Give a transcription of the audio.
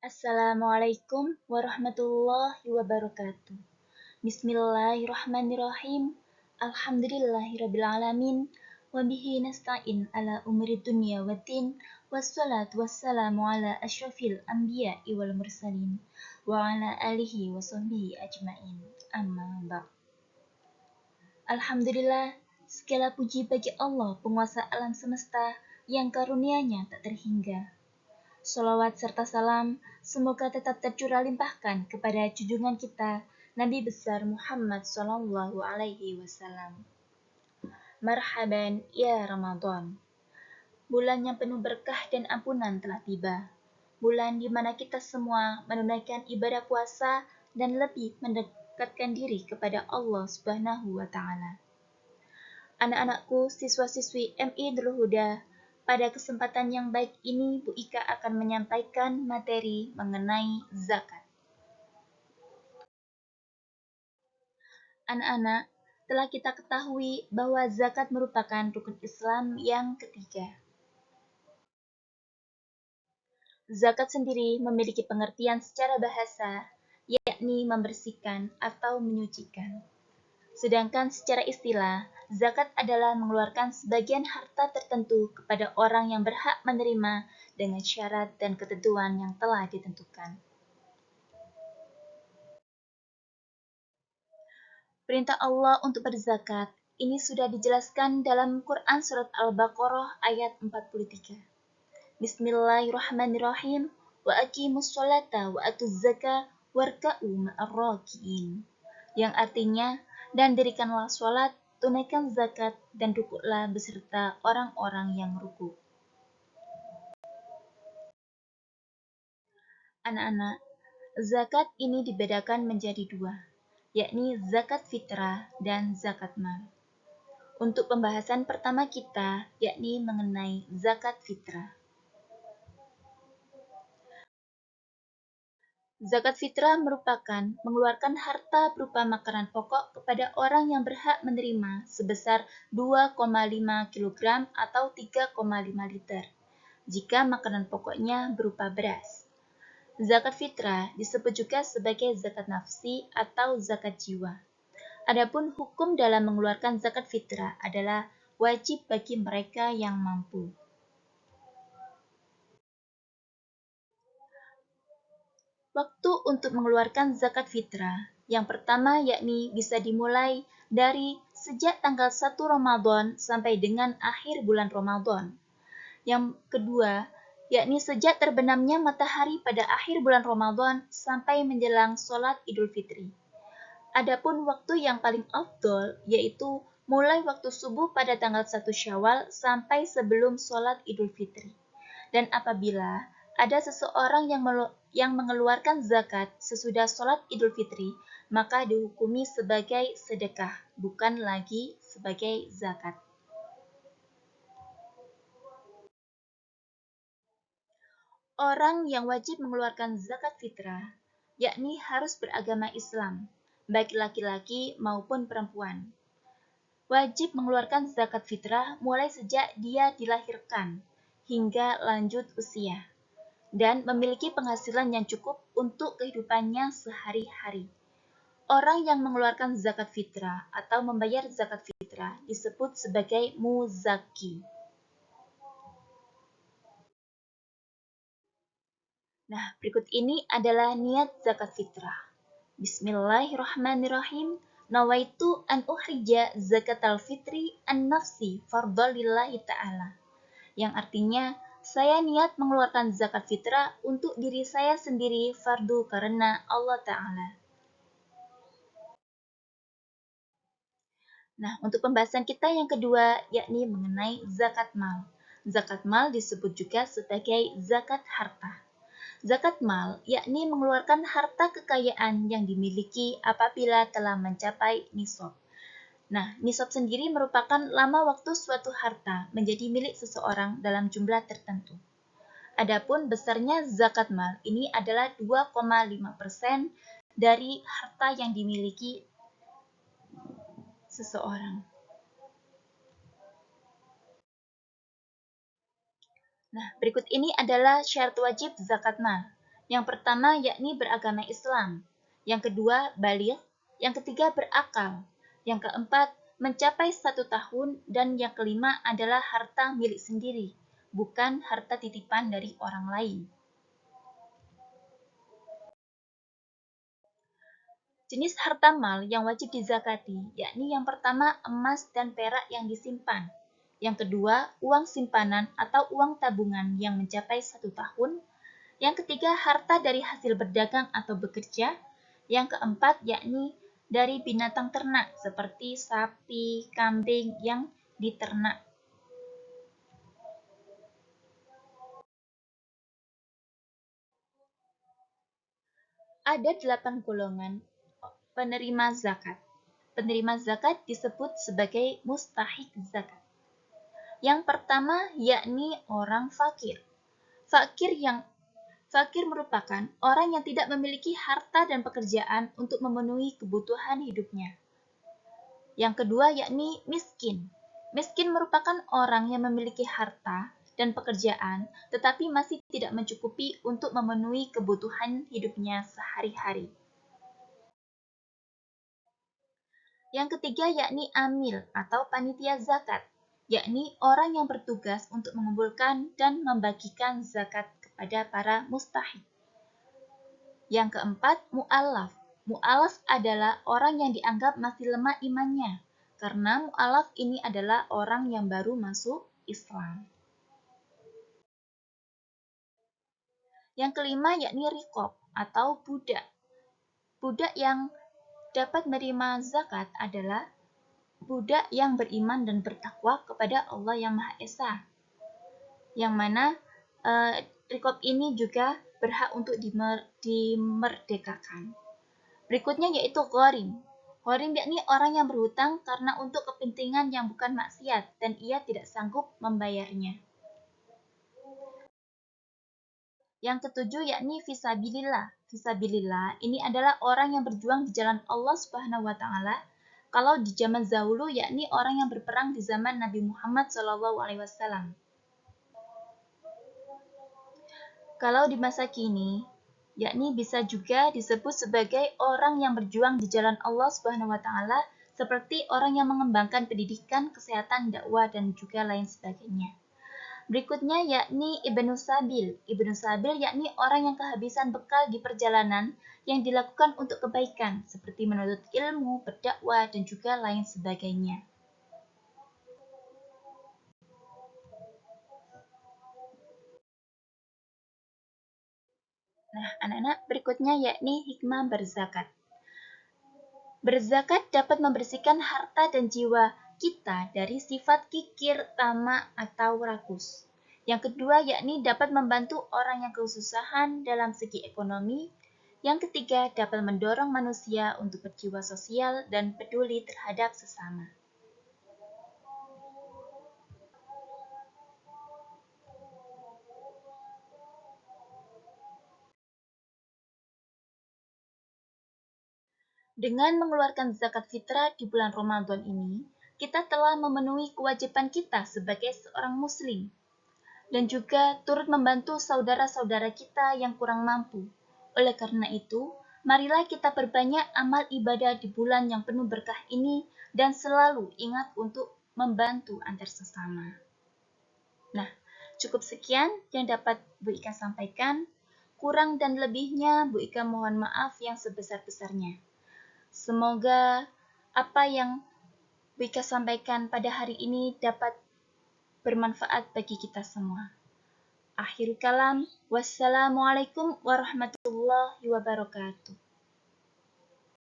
Assalamualaikum warahmatullahi wabarakatuh. Bismillahirrahmanirrahim. Alhamdulillahirrabbilalamin. Wabihi nasta'in ala umri dunya waddin. Wassalatu wassalamu ala asyrafil anbiya'i wal mursalin. Wa ala alihi wa sahbihi ajma'in. Amma ba'd. Alhamdulillah, segala puji bagi Allah, penguasa alam semesta, yang karunia-Nya tak terhingga. Sholawat serta salam semoga tetap tercurah limpahkan kepada junjungan kita, Nabi besar Muhammad Sallallahu Alaihi Wasallam. Marhaban ya Ramadan. Bulan yang penuh berkah dan ampunan telah tiba. Bulan di mana kita semua menunaikan ibadah puasa dan lebih mendekatkan diri kepada Allah Subhanahu wa Ta'ala. Anak-anakku, siswa-siswi MI Nurul Huda, pada kesempatan yang baik ini Bu Ika akan menyampaikan materi mengenai zakat. Anak-anak, telah kita ketahui bahwa zakat merupakan rukun Islam yang ketiga. Zakat sendiri memiliki pengertian secara bahasa, yakni membersihkan atau menyucikan. Sedangkan secara istilah, zakat adalah mengeluarkan sebagian harta tertentu kepada orang yang berhak menerima dengan syarat dan ketentuan yang telah ditentukan. Perintah Allah untuk berzakat ini sudah dijelaskan dalam Quran Surat Al-Baqarah ayat 43. Bismillahirrahmanirrahim. Wa aqimus sholata wa atuz zakah warka'u ma'ar raki'in. Yang artinya, dan dirikanlah sholat, tunaikan zakat, dan rukuklah beserta orang-orang yang rukuk. Anak-anak, zakat ini dibedakan menjadi dua, yakni zakat fitrah dan zakat mal. Untuk pembahasan pertama kita, yakni mengenai zakat fitrah. Zakat fitrah merupakan mengeluarkan harta berupa makanan pokok kepada orang yang berhak menerima sebesar 2,5 kg atau 3,5 liter, jika makanan pokoknya berupa beras. Zakat fitrah disebut juga sebagai zakat nafsi atau zakat jiwa. Adapun hukum dalam mengeluarkan zakat fitrah adalah wajib bagi mereka yang mampu. Waktu untuk mengeluarkan zakat fitrah yang pertama yakni bisa dimulai dari sejak tanggal 1 Ramadan sampai dengan akhir bulan Ramadan. Yang kedua yakni sejak terbenamnya matahari pada akhir bulan Ramadan sampai menjelang sholat Idul Fitri. Adapun waktu yang paling afdol yaitu mulai waktu subuh pada tanggal 1 Syawal sampai sebelum sholat Idul Fitri. Dan apabila ada seseorang yang mengeluarkan zakat sesudah sholat Idul Fitri, maka dihukumi sebagai sedekah, bukan lagi sebagai zakat. Orang yang wajib mengeluarkan zakat fitrah, yakni harus beragama Islam, baik laki-laki maupun perempuan. Wajib mengeluarkan zakat fitrah mulai sejak dia dilahirkan hingga lanjut usia, dan memiliki penghasilan yang cukup untuk kehidupannya sehari-hari. Orang yang mengeluarkan zakat fitrah atau membayar zakat fitrah disebut sebagai muzaki. Nah, berikut ini adalah niat zakat fitrah. Bismillahirrahmanirrahim. Nawaitu an ukhrija zakatal fitri an nafsi fardhalillahi ta'ala. Yang artinya, saya niat mengeluarkan zakat fitrah untuk diri saya sendiri fardu karena Allah Ta'ala. Nah, untuk pembahasan kita yang kedua, yakni mengenai zakat mal. Zakat mal disebut juga sebagai zakat harta. Zakat mal, yakni mengeluarkan harta kekayaan yang dimiliki apabila telah mencapai nisab. Nah, nisab sendiri merupakan lama waktu suatu harta menjadi milik seseorang dalam jumlah tertentu. Adapun besarnya zakat mal ini adalah 2,5% dari harta yang dimiliki seseorang. Nah, berikut ini adalah syarat wajib zakat mal. Yang pertama yakni beragama Islam, yang kedua baligh, yang ketiga berakal, yang keempat mencapai 1 tahun, dan yang kelima adalah harta milik sendiri, bukan harta titipan dari orang lain. Jenis harta mal yang wajib dizakati, yakni yang pertama emas dan perak yang disimpan, yang kedua uang simpanan atau uang tabungan yang mencapai 1 tahun, yang ketiga harta dari hasil berdagang atau bekerja, yang keempat yakni dari binatang ternak seperti sapi, kambing yang diternak. Ada 8 golongan penerima zakat. Penerima zakat disebut sebagai mustahik zakat. Yang pertama yakni orang fakir. Fakir merupakan orang yang tidak memiliki harta dan pekerjaan untuk memenuhi kebutuhan hidupnya. Yang kedua yakni miskin. Miskin merupakan orang yang memiliki harta dan pekerjaan tetapi masih tidak mencukupi untuk memenuhi kebutuhan hidupnya sehari-hari. Yang ketiga yakni amil atau panitia zakat, yakni orang yang bertugas untuk mengumpulkan dan membagikan zakat kepada para mustahik. Yang keempat, mu'alaf. Mu'alaf adalah orang yang dianggap masih lemah imannya, karena mu'alaf ini adalah orang yang baru masuk Islam. Yang kelima yakni riqab atau budak. Budak yang dapat menerima zakat adalah budak yang beriman dan bertakwa kepada Allah yang Maha Esa. Yang mana riqab ini juga berhak untuk dimerdekakan. Berikutnya yaitu gharim. Gharim yakni orang yang berhutang karena untuk kepentingan yang bukan maksiat dan ia tidak sanggup membayarnya. Yang ketujuh yakni fisabilillah. Fisabilillah ini adalah orang yang berjuang di jalan Allah Subhanahu wa taala. Kalau di zaman dahulu yakni orang yang berperang di zaman Nabi Muhammad SAW. Kalau di masa kini, yakni bisa juga disebut sebagai orang yang berjuang di jalan Allah Subhanahu wa taala, seperti orang yang mengembangkan pendidikan, kesehatan, dakwah dan juga lain sebagainya. Berikutnya yakni Ibnu Sabil. Ibnu Sabil yakni orang yang kehabisan bekal di perjalanan yang dilakukan untuk kebaikan, seperti menuntut ilmu, berdakwah, dan juga lain sebagainya. Nah, anak-anak, berikutnya yakni hikmah berzakat. Berzakat dapat membersihkan harta dan jiwa kita dari sifat kikir, tamak, atau rakus. Yang kedua yakni dapat membantu orang yang kesusahan dalam segi ekonomi. Yang ketiga dapat mendorong manusia untuk berjiwa sosial dan peduli terhadap sesama. Dengan mengeluarkan zakat fitrah di bulan Ramadan ini, kita telah memenuhi kewajiban kita sebagai seorang muslim dan juga turut membantu saudara-saudara kita yang kurang mampu. Oleh karena itu, marilah kita perbanyak amal ibadah di bulan yang penuh berkah ini dan selalu ingat untuk membantu antar sesama. Nah, cukup sekian yang dapat Bu Ika sampaikan. Kurang dan lebihnya Bu Ika mohon maaf yang sebesar-besarnya. Semoga apa yang Bu Ika sampaikan pada hari ini dapat bermanfaat bagi kita semua. Akhir kalam, wassalamualaikum warahmatullahi wabarakatuh.